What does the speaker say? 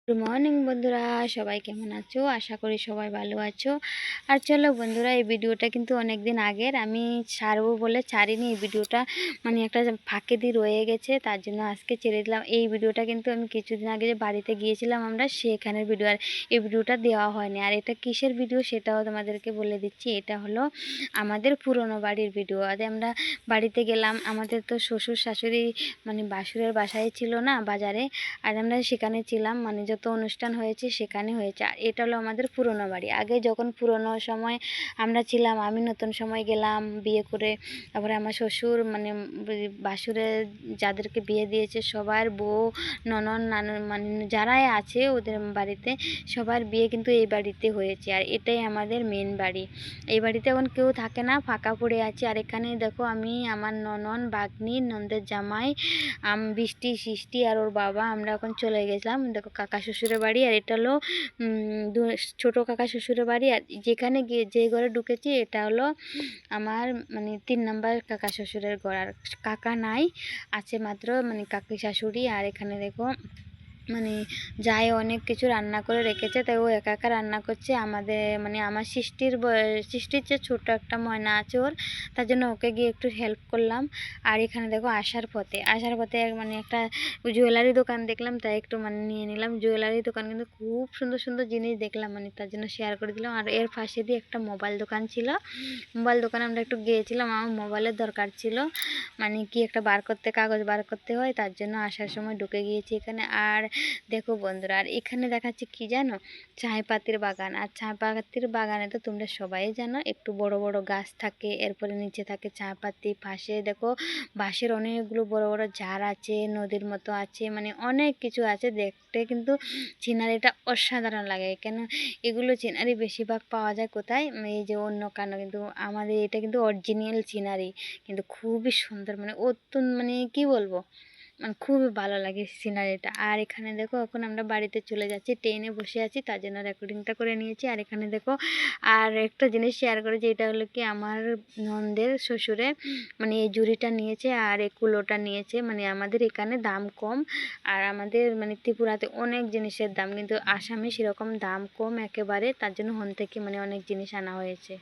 Good morning বন্ধুরা, সবাই কেমন আছো? আশা করি সবাই ভালো আছো। আর চলো বন্ধুরা, এই ভিডিওটা কিন্তু অনেক দিন আগের, আমি ছাড়বো বলে ছাড়িনি। এই ভিডিওটা মানে একটা ফাঁকে দিয়ে রয়ে গেছে, তার জন্য আজকে ছেড়ে দিলাম। এই ভিডিওটা কিন্তু আমি কিছুদিন আগে যে বাড়িতে গিয়েছিলাম আমরা, সেখানের ভিডিও। আর এই ভিডিওটা দেওয়া হয়নি। আর এটা কিসের ভিডিও সেটাও তোমাদেরকে বলে দিচ্ছি। এটা হলো আমাদের পুরনো বাড়ির ভিডিও। আজ আমরা বাড়িতে গেলাম। আমাদের তো শ্বশুর শাশুড়ি মানে বাসুরের বাসায় ছিল না, বাজারে। আর আমরা সেখানে ছিলাম, মানে যত অনুষ্ঠান হয়েছে সেখানে হয়েছে। আর এটা হলো আমাদের পুরনো বাড়ি। আগে যখন পুরনো সময় আমরা ছিলাম, আমি নতুন সময় গেলাম বিয়ে করে। তারপরে আমার শ্বশুর মানে বাসুরে যাদেরকে বিয়ে দিয়েছে সবার বউ, ননদ, নানন, মানে যারাই আছে ওদের বাড়িতে সবার বিয়ে কিন্তু এই বাড়িতে হয়েছে। আর এটাই আমাদের মেন বাড়ি। এই বাড়িতে এখন কেউ থাকে না, ফাঁকা পড়ে আছে। আর এখানে দেখো আমি, আমার ননদ, ভাগ্নি, ননদের জামাই, বৃষ্টি, সৃষ্টি আর ওর বাবা, আমরা এখন চলে গেছিলাম। দেখো কাকা শ্বশুরের বাড়ি। আর এটা হলো ছোটো কাকা শ্বশুরের বাড়ি। আর যেখানে গিয়ে যে ঘরে ঢুকেছি এটা হলো আমার মানে 3 নম্বর কাকা শ্বশুরের ঘর। আর কাকা নাই, আছে মাত্র মানে কাকি শাশুড়ি। আর এখানে দেখো মানে যাই অনেক কিছু রান্না করে রেখেছে, তাই ও একা একা রান্না করছে। আমাদের মানে আমার সৃষ্টির যে ছোটো একটা ময়না আছে ওর, তার জন্য ওকে গিয়ে একটু হেল্প করলাম। আর এখানে দেখো আসার পথে মানে একটা জুয়েলারি দোকান দেখলাম, তাই একটু মানে নিয়ে নিলাম। জুয়েলারি দোকান কিন্তু খুব সুন্দর সুন্দর জিনিস দেখলাম, মানে তার জন্য শেয়ার করে দিলাম। আর এর পাশে দিয়ে একটা মোবাইল দোকান ছিল। মোবাইল দোকানে আমরা একটু গিয়েছিলাম, আমার মোবাইলের দরকার ছিল, মানে কি একটা কাগজ বার করতে হয়, তার জন্য আসার সময় ঢুকে গিয়েছি এখানে। আর দেখো বন্ধুরা, আর এখানে দেখাচ্ছি কি জানো, চায় পাতির বাগান। আর চায় পাতির বাগানে তো তোমরা সবাই জানো একটু বড় বড় গাছ থাকে, এরপরে নিচে থাকে চায় পাতি। পাশে দেখো বাঁশের অনেকগুলো বড় বড় ঝাড় আছে, নদীর মতো আছে, মানে অনেক কিছু আছে। দেখতে কিন্তু সিনারিটা অসাধারণ লাগে। কেন এগুলো সিনারি বেশিরভাগ পাওয়া যায় কোথায়, এই যে অন্য কেন, কিন্তু আমাদের এটা কিন্তু অরিজিনাল সিনারি, কিন্তু খুবই সুন্দর, মানে অত্যন্ত মানে কি বলবো, মানে খুবই ভালো লাগে সিনারিটা। আর এখানে দেখো এখন আমরা বাড়িতে চলে যাচ্ছি, ট্রেনে বসে আছি, তার জন্য রেকর্ডিংটা করে নিয়েছি। আর এখানে দেখো আর একটা জিনিস শেয়ার করেছি, এটা হলো কি আমার ননদের শ্বশুরে মানে এই জুড়িটা নিয়েছে আর এই কুলোটা নিয়েছে। মানে আমাদের এখানে দাম কম, আর আমাদের মানে ত্রিপুরাতে অনেক জিনিসের দাম, কিন্তু আসামে সেরকম দাম কম একেবারে, তার জন্য হন থেকে মানে অনেক জিনিস আনা হয়েছে।